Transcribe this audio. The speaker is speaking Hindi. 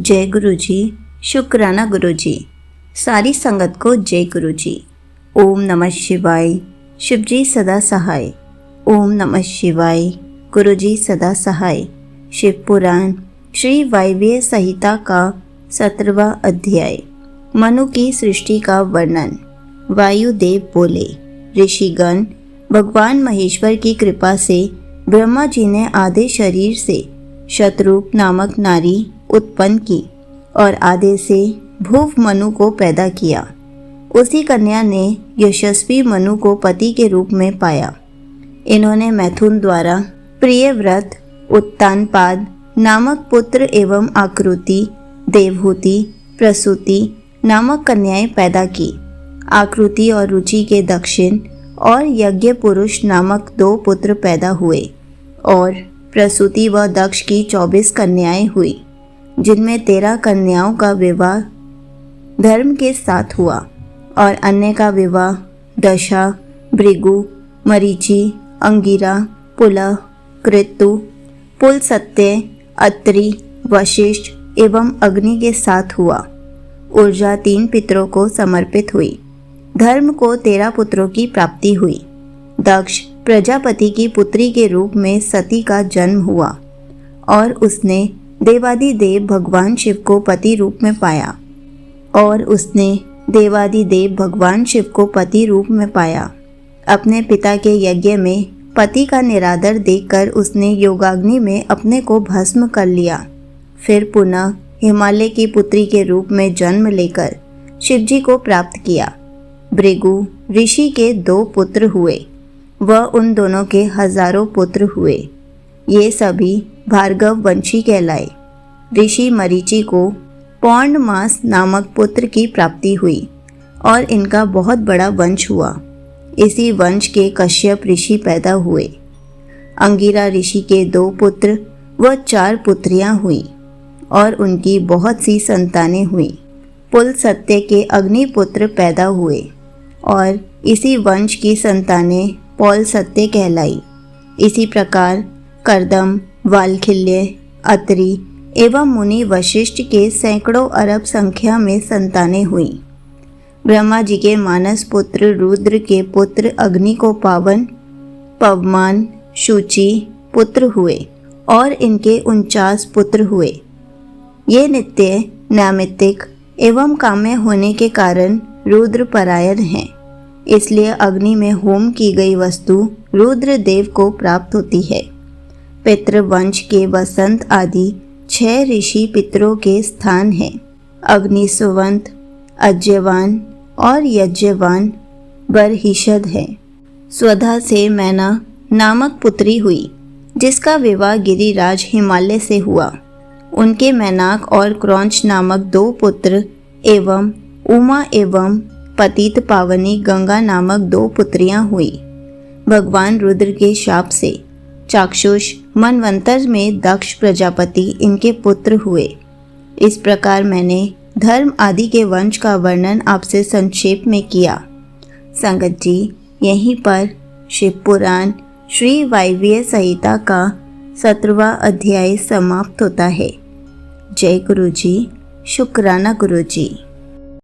जय गुरु जी। शुक्राना गुरु जी। सारी संगत को जय गुरु जी। ओम नमः शिवाय। शिव जी सदा सहाय। ओम नमः शिवाय। गुरु जी सदा सहाय। शिव पुराण श्री वायव्य संहिता का 17वां अध्याय। मनु की सृष्टि का वर्णन। वायुदेव बोले, ऋषिगण, भगवान महेश्वर की कृपा से ब्रह्मा जी ने आधे शरीर से शतरूप नामक नारी उत्पन्न की और आधे से भुव मनु को पैदा किया। उसी कन्या ने यशस्वी मनु को पति के रूप में पाया। इन्होंने मैथुन द्वारा प्रियव्रत, उत्तानपाद नामक पुत्र एवं आकृति, देवहूति, प्रसूति नामक कन्याएं पैदा की। आकृति और रुचि के दक्षिण और यज्ञ पुरुष नामक 2 पुत्र पैदा हुए और प्रसूति व दक्ष की 24 कन्याएं हुई, जिनमें 13 कन्याओं का विवाह धर्म के साथ हुआ और अन्य का विवाह दशा, भृगु, मरीचि, अंगिरा, पुलह, कृतु, पुलस्त्य, अत्रि, वशिष्ठ एवं अग्नि के साथ हुआ। ऊर्जा 3 पितरों को समर्पित हुई। धर्म को 13 पुत्रों की प्राप्ति हुई। दक्ष प्रजापति की पुत्री के रूप में सती का जन्म हुआ और उसने देवादिदेव भगवान शिव को पति रूप में पाया। अपने पिता के यज्ञ में पति का निरादर देखकर उसने योगाग्नि में अपने को भस्म कर लिया। फिर पुनः हिमालय की पुत्री के रूप में जन्म लेकर शिवजी को प्राप्त किया। भृगु ऋषि के 2 पुत्र हुए व उन दोनों के हजारों पुत्र हुए। ये सभी भार्गव वंशी कहलाए। ऋषि मरीचि को पौर्णमास नामक पुत्र की प्राप्ति हुई और इनका बहुत बड़ा वंश हुआ। इसी वंश के कश्यप ऋषि पैदा हुए। अंगिरा ऋषि के 2 पुत्र व 4 पुत्रियां हुई और उनकी बहुत सी संतानें हुई। पुलस्त्य के अग्निपुत्र पैदा हुए और इसी वंश की संतानें पौलस्त्य कहलाई। इसी प्रकार कर्दम, वालखिल्य, अत्रि एवं मुनि वशिष्ठ के सैकड़ों अरब संख्या में संतानें हुई। ब्रह्मा जी के मानस पुत्र रुद्र के पुत्र अग्नि को पावन, पवमान, शुचि पुत्र हुए और इनके 49 पुत्र हुए। ये नित्य, नैमित्तिक एवं काम्य होने के कारण रुद्र परायण हैं। इसलिए अग्नि में होम की गई वस्तु रुद्र देव को प्राप्त होती है। पितृवंश के वसंत आदि 6 ऋषि पितरों के स्थान हैं। अग्निस्वंत, अज्यवान और यज्ञवान बरहिषद है। स्वधा से मैना नामक पुत्री हुई, जिसका विवाह गिरिराज हिमालय से हुआ। उनके मैनाक और क्रौंच नामक 2 पुत्र एवं उमा एवं पतित पावनी गंगा नामक 2 पुत्रियां हुई। भगवान रुद्र के शाप से चाक्षुष मनवंतर में दक्ष प्रजापति इनके पुत्र हुए। इस प्रकार मैंने धर्म आदि के वंश का वर्णन आपसे संक्षेप में किया। संगत जी, यहीं पर शिव पुराण श्री वायव्य संहिता का 17वां अध्याय समाप्त होता है। जय गुरु जी। शुक्राना गुरु जी।